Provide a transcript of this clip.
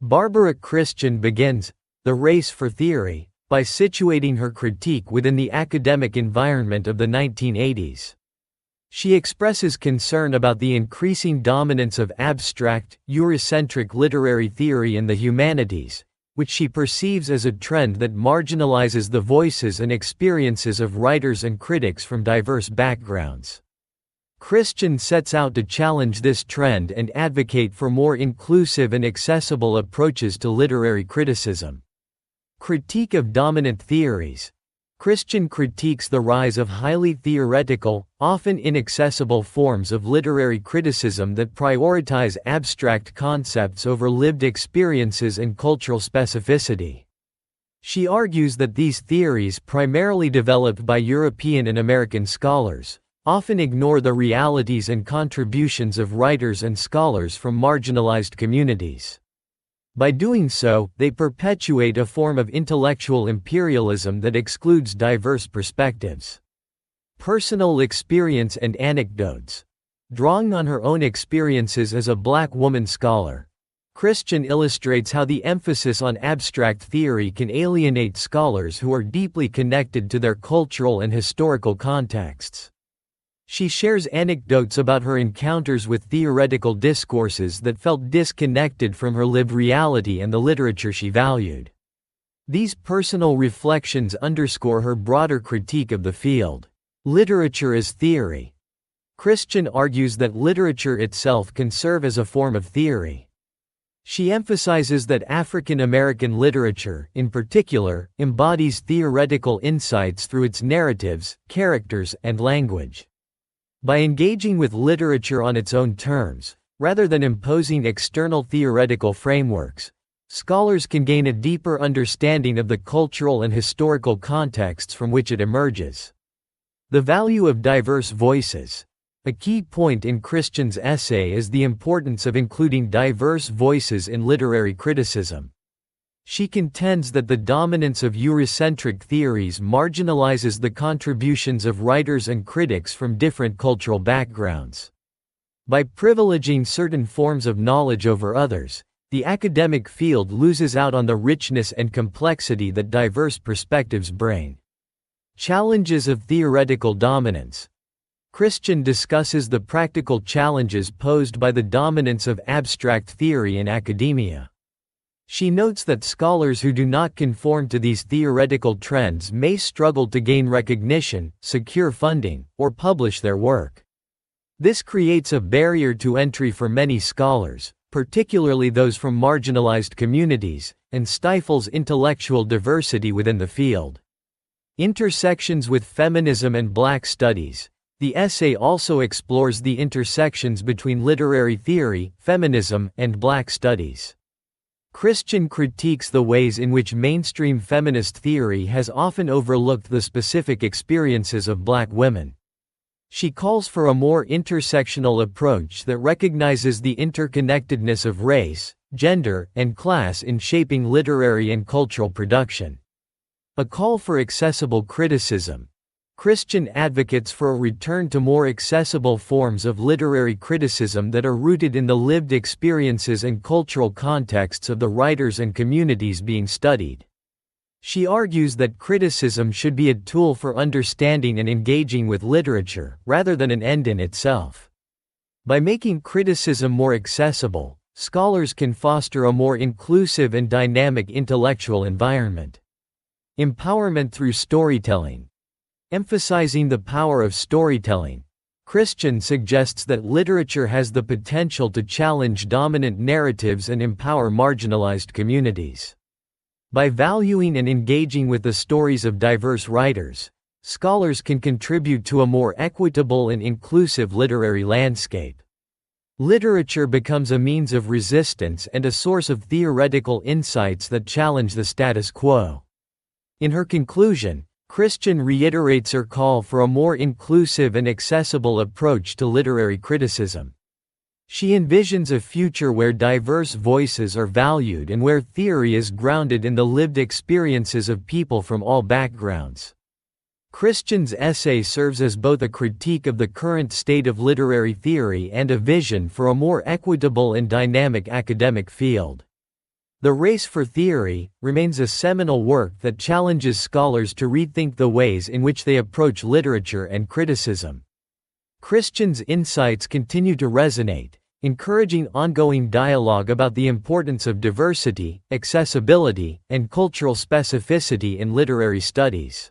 Barbara Christian begins The Race for Theory by situating her critique within the academic environment of the 1980s. She expresses concern about the increasing dominance of abstract, Eurocentric literary theory in the humanities, which she perceives as a trend that marginalizes the voices and experiences of writers and critics from diverse backgrounds. Christian sets out to challenge this trend and advocate for more inclusive and accessible approaches to literary criticism. Critique of dominant theories. Christian critiques the rise of highly theoretical, often inaccessible forms of literary criticism that prioritize abstract concepts over lived experiences and cultural specificity. She argues that these theories, primarily developed by European and American scholars, often ignore the realities and contributions of writers and scholars from marginalized communities. By doing so, they perpetuate a form of intellectual imperialism that excludes diverse perspectives. Personal experience and anecdotes. Drawing on her own experiences as a Black woman scholar, Christian illustrates how the emphasis on abstract theory can alienate scholars who are deeply connected to their cultural and historical contexts. She shares anecdotes about her encounters with theoretical discourses that felt disconnected from her lived reality and the literature she valued. These personal reflections underscore her broader critique of the field. Literature as theory. Christian argues that literature itself can serve as a form of theory. She emphasizes that African American literature, in particular, embodies theoretical insights through its narratives, characters, and language. By engaging with literature on its own terms, rather than imposing external theoretical frameworks, scholars can gain a deeper understanding of the cultural and historical contexts from which it emerges. The value of diverse voices. A key point in Christian's essay is the importance of including diverse voices in literary criticism. She contends that the dominance of Eurocentric theories marginalizes the contributions of writers and critics from different cultural backgrounds. By privileging certain forms of knowledge over others, the academic field loses out on the richness and complexity that diverse perspectives bring. Challenges of theoretical dominance. Christian discusses the practical challenges posed by the dominance of abstract theory in academia. She notes that scholars who do not conform to these theoretical trends may struggle to gain recognition, secure funding, or publish their work. This creates a barrier to entry for many scholars, particularly those from marginalized communities, and stifles intellectual diversity within the field. Intersections with feminism and Black studies. The essay also explores the intersections between literary theory, feminism, and Black studies. Christian critiques the ways in which mainstream feminist theory has often overlooked the specific experiences of Black women. She calls for a more intersectional approach that recognizes the interconnectedness of race, gender, and class in shaping literary and cultural production. A call for accessible criticism. Christian advocates for a return to more accessible forms of literary criticism that are rooted in the lived experiences and cultural contexts of the writers and communities being studied. She argues that criticism should be a tool for understanding and engaging with literature, rather than an end in itself. By making criticism more accessible, scholars can foster a more inclusive and dynamic intellectual environment. Empowerment through storytelling. Emphasizing the power of storytelling, Christian suggests that literature has the potential to challenge dominant narratives and empower marginalized communities. By valuing and engaging with the stories of diverse writers, scholars can contribute to a more equitable and inclusive literary landscape. Literature becomes a means of resistance and a source of theoretical insights that challenge the status quo. In her conclusion, Christian reiterates her call for a more inclusive and accessible approach to literary criticism. She envisions a future where diverse voices are valued and where theory is grounded in the lived experiences of people from all backgrounds. Christian's essay serves as both a critique of the current state of literary theory and a vision for a more equitable and dynamic academic field. The Race for Theory remains a seminal work that challenges scholars to rethink the ways in which they approach literature and criticism. Christian's insights continue to resonate, encouraging ongoing dialogue about the importance of diversity, accessibility, and cultural specificity in literary studies.